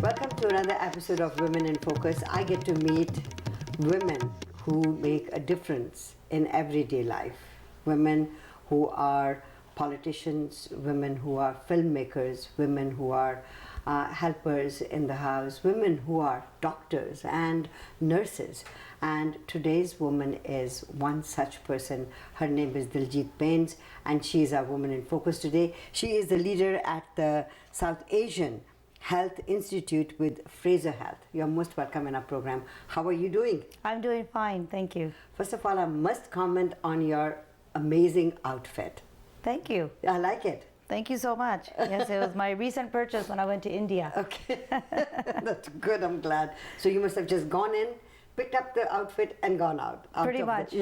Welcome to another episode of Women in Focus. I get to meet women who make a difference in everyday life. Women who are politicians, women who are filmmakers, women who are helpers in the house, women who are doctors and nurses. And today's woman is one such person. Her name is Deljit Bains, and she is our Woman in Focus today. She is the leader at the South Asian Health Institute with Fraser Health. You're most welcome in our program. How are you doing? I'm doing fine, thank you. First of all, I must comment on your amazing outfit. Thank you. I like it. Thank you so much. Yes, it was my recent purchase when I went to India. Okay, that's good, I'm glad. So you must have just gone in, picked up the outfit and gone out. Pretty much.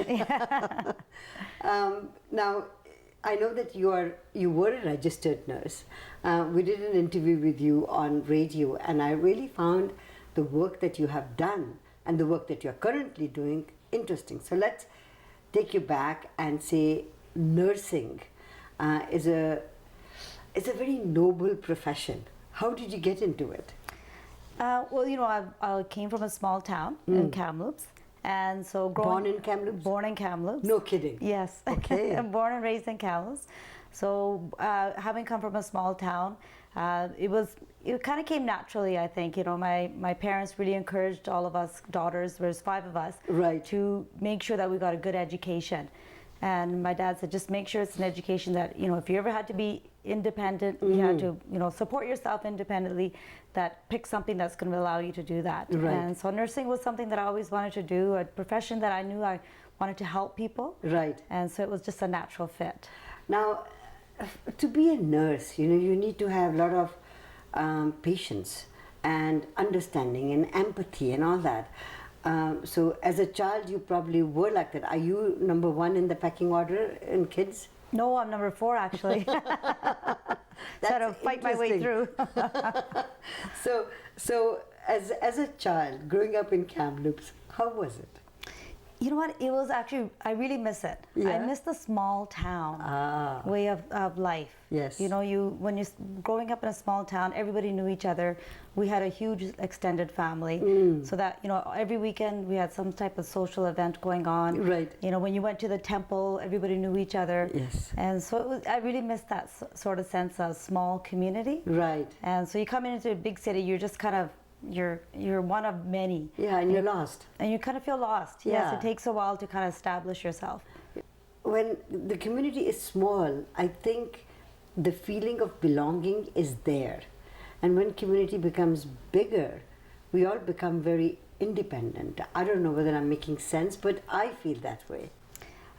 Now, I know that you were a registered nurse. We did an interview with you on radio, and I really found the work that you have done and the work that you're currently doing interesting. So let's take you back and say nursing is a very noble profession. How did you get into it? Well, you know, I came from a small town in Kamloops. And so born in Kamloops? Born in Kamloops. No kidding. Yes. Okay. I'm born and raised in Kamloops. So having come from a small town, it kind of came naturally, I think. You know, my parents really encouraged all of us daughters, there's 5 of us, right, to make sure that we got a good education. And my dad said, just make sure it's an education that, you know, if you ever had to be independent, you had to, you know, support yourself independently, that pick something that's going to allow you to do that. Right. And so nursing was something that I always wanted to do, a profession that I knew I wanted to help people. Right. And so it was just a natural fit. Now, to be a nurse, you know, you need to have a lot of patience and understanding and empathy and all that. So as a child, you probably were like that. Are you number 1 in the pecking order in kids? No, I'm number 4 actually. Try to fight my way through. So as a child, growing up in Kamloops, how was it? You know what? It was actually, I really miss it. Yeah? I miss the small town way of life. Yes. You know, when you're growing up in a small town, everybody knew each other. We had a huge extended family. So that, you know, every weekend we had some type of social event going on. Right. You know, when you went to the temple, everybody knew each other. Yes. And so I really missed that sort of sense of small community. Right. And so you come into a big city, you're just kind of, you're one of many. Yeah, and you're lost. And you kind of feel lost. Yeah. Yes, it takes a while to kind of establish yourself. When the community is small, I think the feeling of belonging is there. And when community becomes bigger, we all become very independent. I don't know whether I'm making sense, but I feel that way.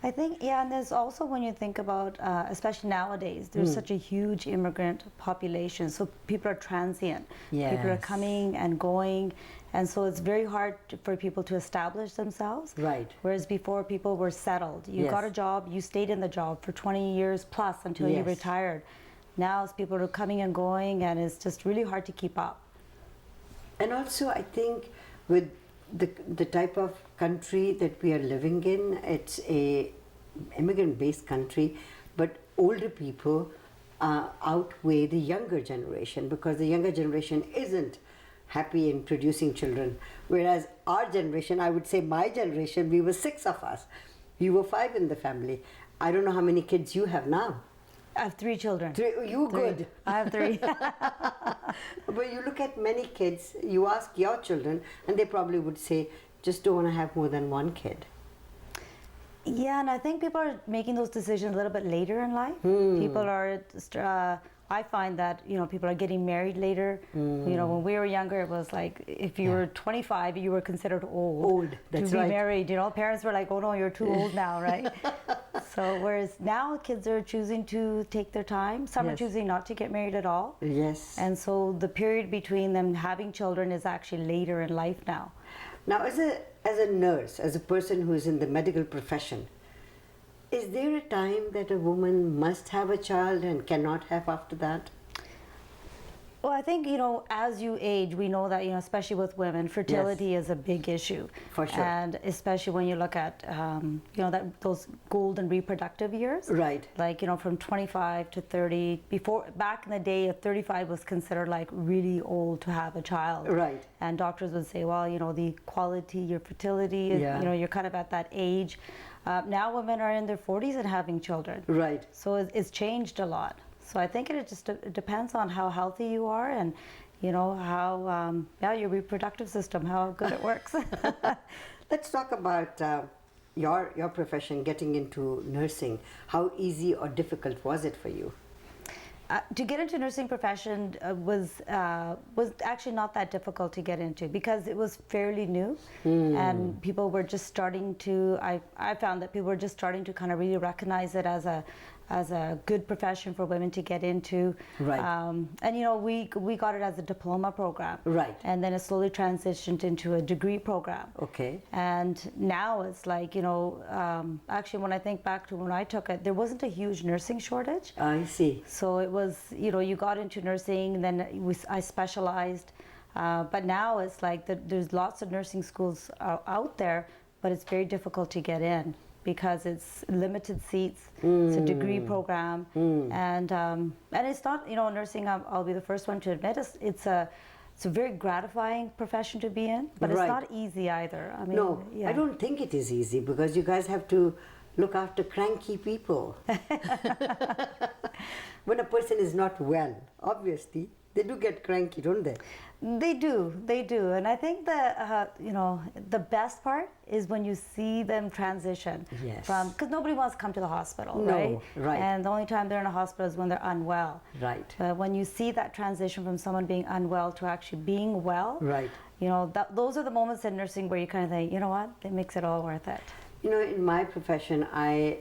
I think, yeah, and there's also, when you think about, especially nowadays, there's such a huge immigrant population, so people are transient. Yes. People are coming and going, and so it's very hard for people to establish themselves. Right. Whereas before, people were settled. You Yes. got a job, you stayed in the job for 20 years plus until you Yes. retired. Now it's people are coming and going, and it's just really hard to keep up. And also, I think with the type of country that we are living in, it's a immigrant-based country, but older people outweigh the younger generation, because the younger generation isn't happy in producing children. Whereas our generation, I would say my generation, we were 6 of us. We were 5 in the family. I don't know how many kids you have now. I have 3 children. 3, you 3. good. I have 3. But you look at many kids, you ask your children, and they probably would say, just don't want to have more than 1 kid. Yeah, and I think people are making those decisions a little bit later in life. People are, I find that, you know, people are getting married later. You know, when we were younger, it was like, if you were 25, you were considered old. That's to be right. married. You know, parents were like, oh no, you're too old now, right? So whereas now kids are choosing to take their time. Some are Yes. choosing not to get married at all. Yes. And so the period between them having children is actually later in life now. Now, as a nurse, as a person who is in the medical profession, is there a time that a woman must have a child and cannot have after that? Well, I think, as you age, we know that, especially with women, fertility is a big issue. For sure. And especially when you look at, those golden reproductive years. Right. Like, from 25 to 30. Back in the day, 35 was considered like really old to have a child. Right. And doctors would say, well, the quality, your fertility, you're kind of at that age. Now women are in their 40s and having children. Right. So it's changed a lot. So I think it just depends on how healthy you are and, how, your reproductive system, how good it works. Let's talk about your profession, getting into nursing. How easy or difficult was it for you? To get into nursing profession was actually not that difficult to get into because it was fairly new, and people were just starting to. I found that people were just starting to kind of really recognize it as a good profession for women to get into. Right. And we got it as a diploma program. Right. And then it slowly transitioned into a degree program. Okay. And now it's like, actually when I think back to when I took it, there wasn't a huge nursing shortage. I see. So it was, you got into nursing, then I specialized. But now it's like there's lots of nursing schools out there, but it's very difficult to get in because it's limited seats. It's a degree program, and it's not, nursing. I'll be the first one to admit it's a very gratifying profession to be in, but it's not easy either. I mean, no, I don't think it is easy because you guys have to look after cranky people. When a person is not well, obviously, they do get cranky, don't they? They do, and I think that the best part is when you see them transition from, because nobody wants to come to the hospital, right? Right. And the only time they're in a hospital is when they're unwell. Right. But when you see that transition from someone being unwell to actually being well, right. Those are the moments in nursing where you kind of think, you know what, it makes it all worth it. In my profession, I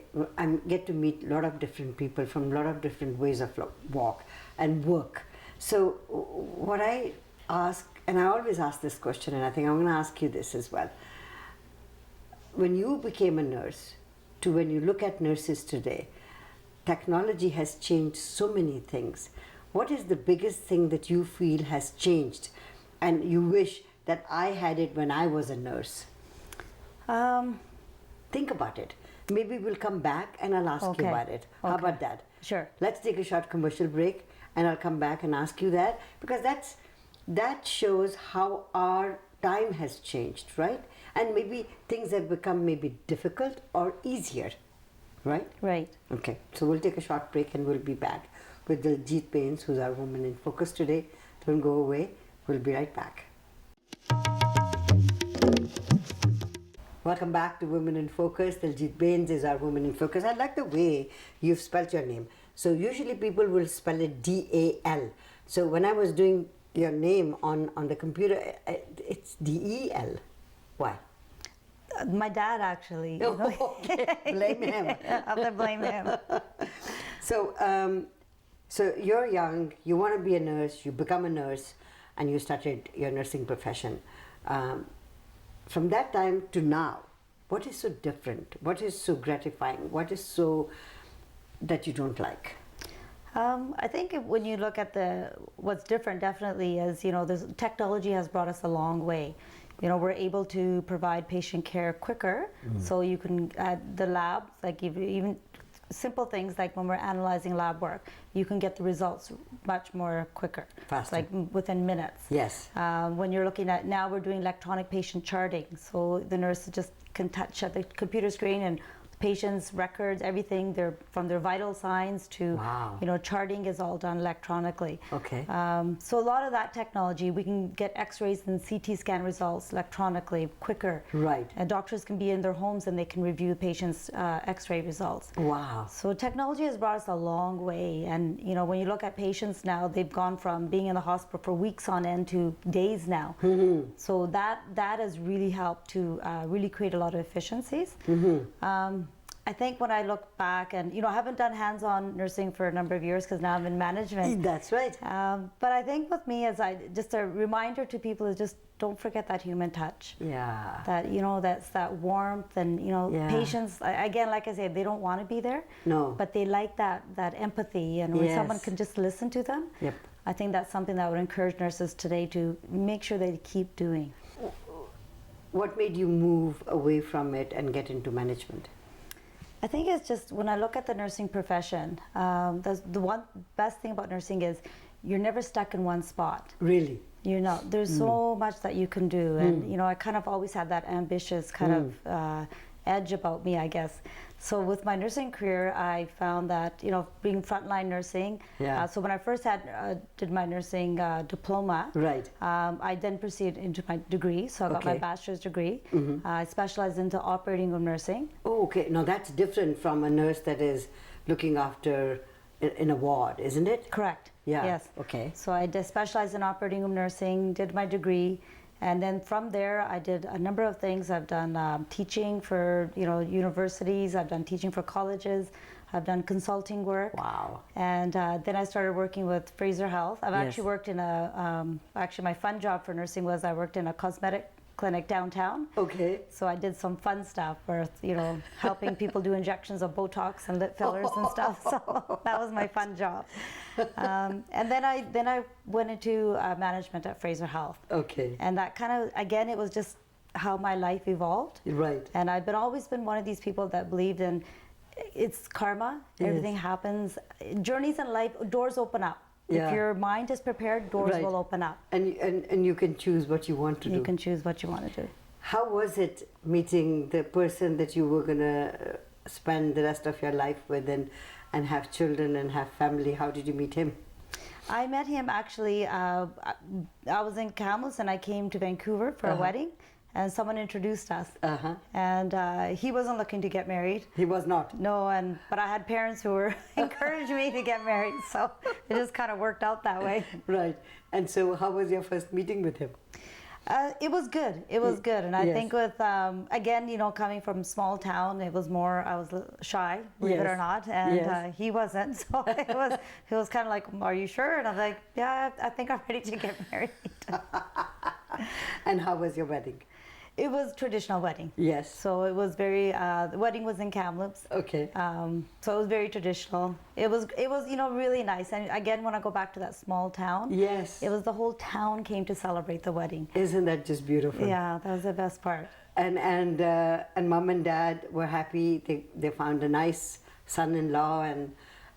get to meet a lot of different people from a lot of different ways of walk and work. So what I ask, and I always ask this question, and I think I'm going to ask you this as well. When you became a nurse to when you look at nurses today, technology has changed so many things. What is the biggest thing that you feel has changed and you wish that I had it when I was a nurse? Think about it. Maybe we'll come back and I'll ask you about it. How about that? Sure. Let's take a short commercial break and I'll come back and ask you that, because that shows how our time has changed, right? And maybe things have become maybe difficult or easier, right? Right. Okay, so we'll take a short break and we'll be back with Deljit Bains, who's our Woman in Focus today. Don't go away. We'll be right back. Welcome back to Women in Focus. Deljit Bains is our Woman in Focus. I like the way you've spelled your name. So usually people will spell it D-A-L. So when I was doing your name on the computer, it's D-E-L. Why? My dad actually. Okay. Blame him. I have to blame him. So you're young, you want to be a nurse, you become a nurse, and you started your nursing profession. From that time to now, what is so different? What is so gratifying? What is so that you don't like? I think when you look at what's different definitely is, technology has brought us a long way. We're able to provide patient care quicker, so you can, at the labs, like even simple things like when we're analyzing lab work, you can get the results much more quicker. Faster. Like within minutes. Yes. When you're looking at, now we're doing electronic patient charting, so the nurse just can touch at the computer screen and patients' records, everything, from their vital signs to, charting is all done electronically. Okay. So a lot of that technology, we can get X-rays and CT scan results electronically quicker. Right. And doctors can be in their homes and they can review patients' X-ray results. Wow. So technology has brought us a long way. And when you look at patients now, they've gone from being in the hospital for weeks on end to days now. Mm-hmm. So that has really helped to really create a lot of efficiencies. Mm-hmm. I think when I look back, and I haven't done hands-on nursing for a number of years because now I'm in management. That's right. But I think with me, just a reminder to people is just don't forget that human touch. Yeah. That that's that warmth, and patients. Again, like I said, they don't want to be there. No. But they like that empathy, and when someone can just listen to them. Yep. I think that's something that I would encourage nurses today to make sure they keep doing. What made you move away from it and get into management? I think it's just when I look at the nursing profession, the one best thing about nursing is you're never stuck in one spot. Really? You know, there's so much that you can do, and you know, I kind of always had that ambitious kind of edge about me, I guess. So with my nursing career, I found that, you know, being frontline nursing. Yeah. So when I first did my nursing diploma, Right. I then proceeded into my degree. So I got my Okay. bachelor's degree. I specialized into operating room nursing. Oh, okay. Now that's different from a nurse that is looking after in a ward, isn't it? Correct. Yeah. Yes. Okay. So I did specialize in operating room nursing, did my degree, and then from there I did a number of things. I've done teaching for, you know, universities. I've done teaching for colleges. I've done consulting work. Wow. And then I started working with Fraser Health. I've Yes. actually worked in actually my fun job for nursing was I worked in a cosmetic clinic downtown. Okay. So I did some fun stuff where, you know, helping people do injections of Botox and lip fillers and stuff. So that was my fun job. And then I went into management at Fraser Health. Okay. And that kind of, again, it was just how my life evolved. Right. And I've always been one of these people that believed in it's karma. Yes. Everything happens. Journeys in life, doors open up. Yeah. If your mind is prepared, doors Right. will open up. And you can choose what you want to do. You can choose what you want to do. How was it meeting the person that you were gonna spend the rest of your life with and have children and have family? How did you meet him? I met him actually, I was in Kamloops and I came to Vancouver for a wedding, and someone introduced us. And he wasn't looking to get married. He was not. No, but I had parents who were encouraging me to get married, so it just kind of worked out that way. Right. And so how was your first meeting with him? It was good. It was good, and I Yes. think with again, you know, coming from small town, it was more. I was shy, believe it or Yes. not, and Yes. he wasn't. So it was kind of like, "Are you sure?" And I'm like, "Yeah, I think I'm ready to get married." And how was your wedding? It was traditional wedding. Yes. So it was very. The wedding was in Kamloops. Okay. So it was very traditional. It was you know, really nice. And again, when I go back to that small town, Yes. it was the whole town came to celebrate the wedding. Isn't that just beautiful? Yeah, that was the best part. And mom and dad were happy. They found a nice son-in-law,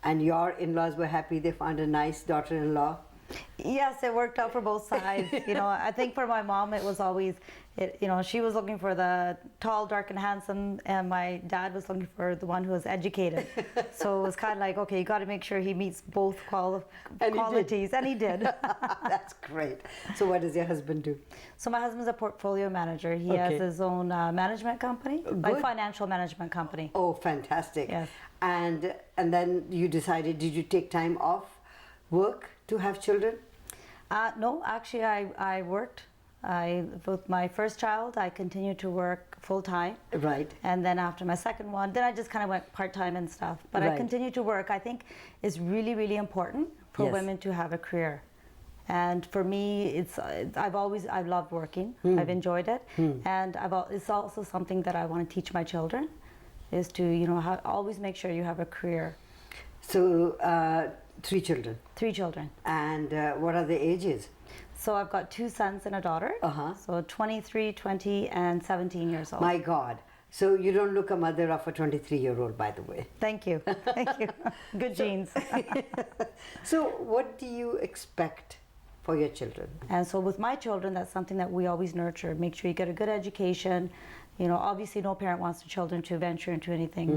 and your in-laws were happy. They found a nice daughter-in-law. Yes, it worked out for both sides. You know, I think for my mom, it was always, you know, she was looking for the tall, dark, and handsome, and my dad was looking for the one who was educated. So it was kind of like, okay, you got to make sure he meets both qualities, and he did. That's great. So what does your husband do? So my husband's a portfolio manager. He Okay. has his own management company, like Good. financial management company. Oh, fantastic. Yes. And then you decided, did you take time off work to have children? No, actually, I worked. With my first child, I continued to work full time. Right. And then after my second one, then I just kind of went part time and stuff. But Right. I continued to work. I think it's really, really important for Yes. women to have a career. And for me, I've loved working. I've enjoyed it, and it's also something that I want to teach my children, is to, you know, always make sure you have a career. So 3 children. 3 children. And what are the ages? So I've got 2 sons and a daughter. So 23, 20, and 17 years old. My God. So you don't look a mother of a 23-year-old, by the way. Thank you. Thank you. Good genes. So what do you expect for your children? And so with my children, that's something that we always nurture. Make sure you get a good education. You know, obviously no parent wants their children to venture into anything.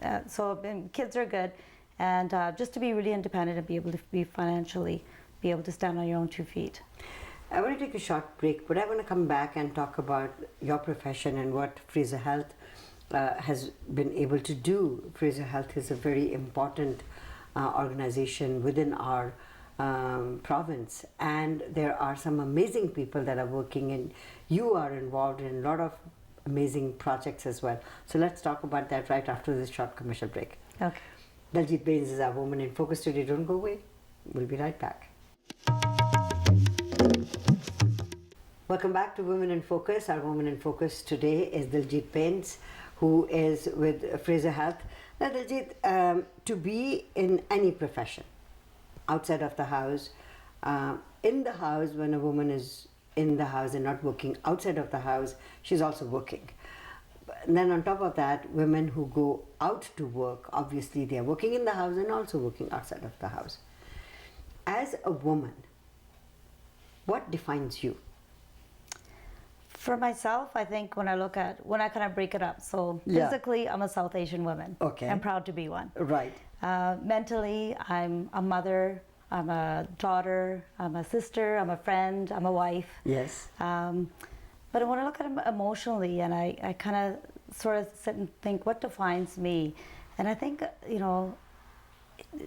And kids are good. And just to be really independent and be able to be financially, be able to stand on your own 2 feet. I want to take a short break, but I want to come back and talk about your profession and what Fraser Health has been able to do. Fraser Health is a very important organization within our province, and there are some amazing people that are working, and you are involved in a lot of amazing projects as well. So let's talk about that right after this short commercial break. Okay. Deljit Bains is our Woman in Focus today. Don't go away. We'll be right back. Welcome back to Women in Focus. Our Woman in Focus today is Deljit Bains, who is with Fraser Health. Now, Deljit, to be in any profession, outside of the house. In the house, when a woman is in the house and not working outside of the house, she's also working. And then on top of that, women who go out to work, obviously they are working in the house and also working outside of the house. As a woman, what defines you? For myself, I think when I kind of break it up, so Yeah. physically, I'm a South Asian woman. Okay. I'm proud to be one. Right. Mentally, I'm a mother, I'm a daughter, I'm a sister, I'm a friend, I'm a wife. Yes. But when I look at it emotionally, and I kind of sort of sit and think, what defines me? And I think,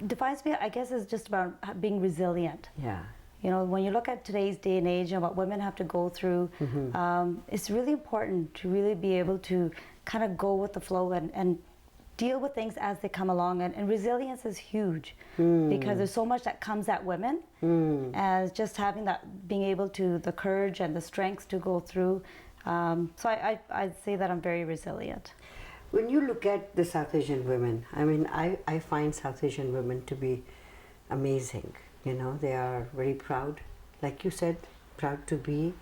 defines me, I guess, is just about being resilient. Yeah. When you look at today's day and age and what women have to go through, it's really important to really be able to kind of go with the flow and deal with things as they come along. And resilience is huge because there's so much that comes at women. And just having that, being able to, the courage and the strength to go through. So I'd say that I'm very resilient. When you look at the South Asian women, I mean, I find South Asian women to be amazing. They are very proud, like you said, proud to be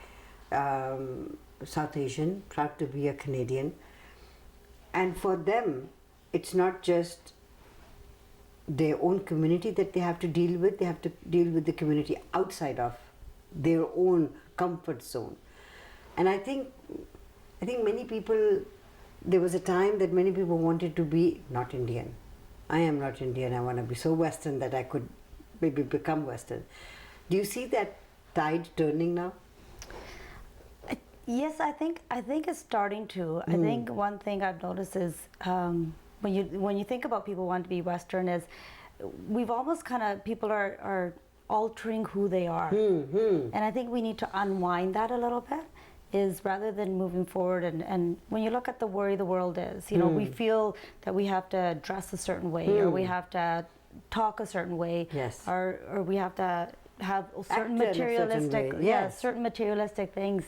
South Asian, proud to be a Canadian. And for them, it's not just their own community that they have to deal with, they have to deal with the community outside of their own comfort zone. And I think many people, there was a time that many people wanted to be not Indian. I am not Indian, I want to be so Western that I could maybe become Western. Do you see that tide turning now? Yes, I think it's starting to. I think one thing I've noticed is when you think about people wanting to be Western, is we've almost people are altering who they are, and I think we need to unwind that a little bit. Is rather than moving forward and when you look at the way the world is, we feel that we have to dress a certain way or we have to talk a certain way, yes, or we have to have certain Act in a materialistic, certain way, yes, certain materialistic things,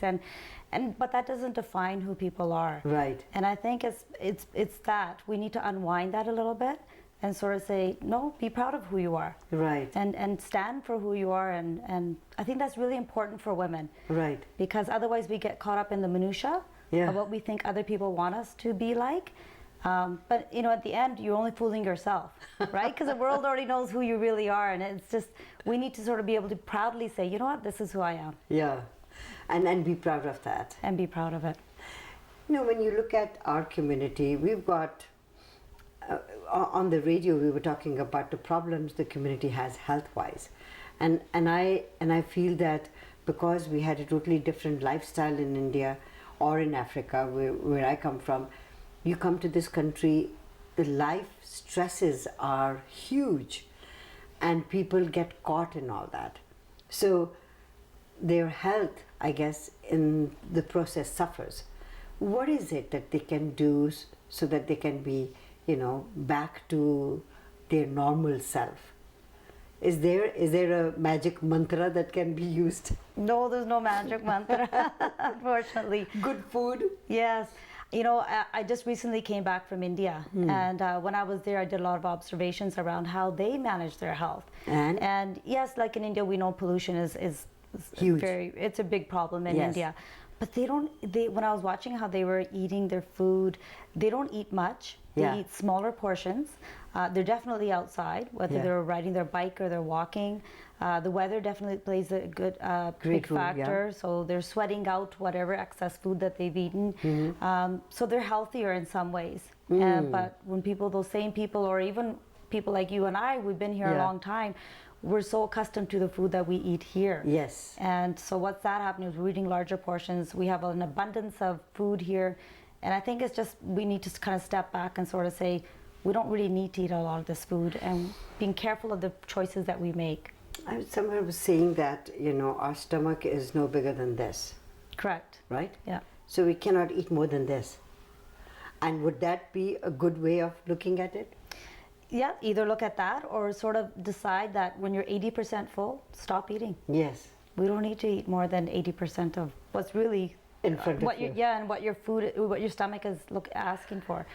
but that doesn't define who people are. Right. And I think it's that we need to unwind that a little bit and sort of say, no, be proud of who you are. Right. And stand for who you are, and I think that's really important for women. Right. Because otherwise we get caught up in the minutia of what we think other people want us to be like. But at the end, you're only fooling yourself, right? Because the world already knows who you really are, and it's just, we need to sort of be able to proudly say, you know what, this is who I am. Yeah, and be proud of that. And be proud of it. When you look at our community, we've got, on the radio we were talking about the problems the community has health-wise. And I feel that because we had a totally different lifestyle in India or in Africa, where I come from, you come to this country, the life stresses are huge and people get caught in all that. So their health, I guess, in the process suffers. What is it that they can do so that they can be, back to their normal self? Is there a magic mantra that can be used? No, there's no magic mantra, unfortunately. Good food? Yes. I just recently came back from India, and when I was there, I did a lot of observations around how they manage their health. And yes, like in India, we know pollution is huge. It's a big problem in Yes. India. But when I was watching how they were eating their food, they don't eat much. They eat smaller portions. They're definitely outside, whether they're riding their bike or they're walking. The weather definitely plays a good big factor. So they're sweating out whatever excess food that they've eaten. So they're healthier in some ways. But when those same people, or even people like you and I, we've been here a long time, we're so accustomed to the food that we eat here. Yes. And so what's that happening is we're eating larger portions. We have an abundance of food here. And I think it's just, we need to kind of step back and sort of say, we don't really need to eat a lot of this food, and being careful of the choices that we make. Someone was saying that, our stomach is no bigger than this. Correct. Right? Yeah. So we cannot eat more than this. And would that be a good way of looking at it? Yeah, either look at that or sort of decide that when you're 80% full, stop eating. Yes. We don't need to eat more than 80% of what's really in front of you. Yeah, and what your stomach is asking for.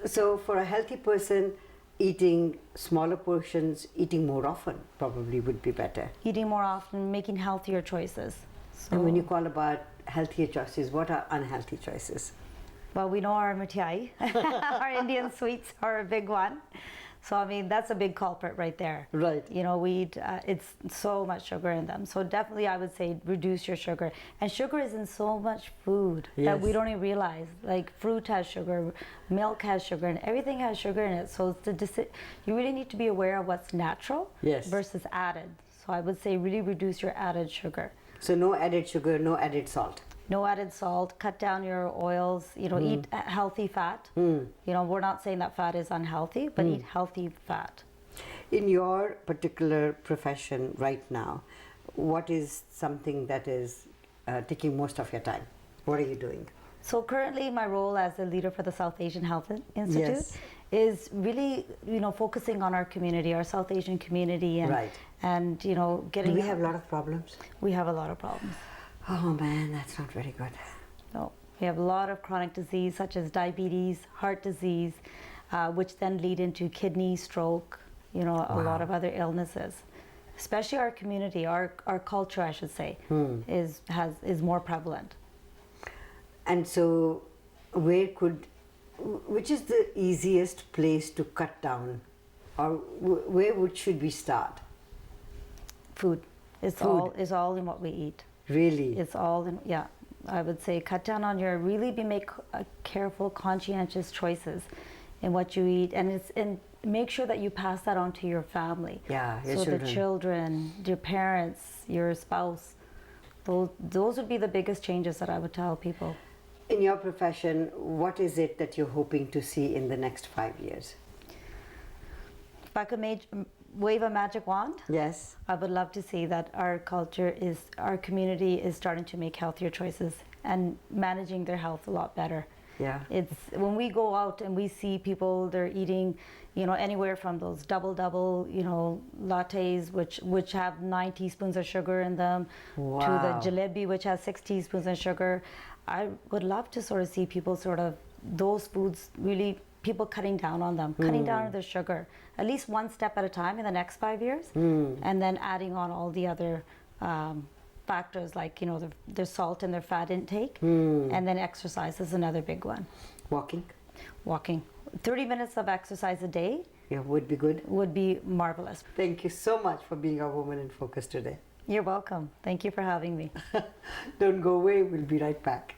So for a healthy person, eating smaller portions, eating more often probably would be better. Eating more often, making healthier choices. So, And when you call about healthier choices, what are unhealthy choices? well, we know our mithai, our Indian sweets are a big one. So I mean, that's a big culprit right there. Right. You know, we eat, it's so much sugar in them. So definitely I would say reduce your sugar. And sugar is in so much food that we Yes. don't even realize. Like fruit has sugar, milk has sugar, and everything has sugar in it. So it's you really need to be aware of what's natural Yes. versus added. So I would say really reduce your added sugar. So no added sugar, no added salt. No added salt, cut down your oils, you know, eat healthy fat. You know, we're not saying that fat is unhealthy, but eat healthy fat. In your particular profession right now, what is something that is taking most of your time? What are you doing? So currently my role as a leader for the South Asian Health Institute Yes. is really, you know, focusing on our community, our South Asian community, and, Right. and you know, Do getting... we have a lot of problems? We have a lot of problems. Oh man, that's not very good. No, we have a lot of chronic disease such as diabetes, heart disease, which then lead into kidney, stroke, you know, a lot of other illnesses. Especially our community, our culture, I should say, is more prevalent. And so, which is the easiest place to cut down, or should we start? Food. It's all in what we eat. Really? It's all in, yeah. I would say cut down on your, make careful, conscientious choices in what you eat, and make sure that you pass that on to your family. Yeah, your so children. the children, your parents, your spouse, those would be the biggest changes that I would tell people. In your profession, what is it that you're hoping to see in the next 5 years? If I could wave a magic wand, Yes. I would love to see that our community is starting to make healthier choices and managing their health a lot better. Yeah. It's when we go out and we see people, they're eating, you know, anywhere from those double, you know, lattes, which have 9 teaspoons of sugar in them, Wow. to the jalebi, which has 6 teaspoons of sugar. I would love to sort of see people those foods really, people cutting down on them, cutting down on their sugar, at least one step at a time in the next 5 years, and then adding on all the other factors like, you know, their salt and their fat intake, and then exercise is another big one. Walking? Walking. 30 minutes of exercise a day Yeah, would be good. would be marvelous. Thank you so much for being our Woman in Focus today. You're welcome. Thank you for having me. Don't go away, we'll be right back.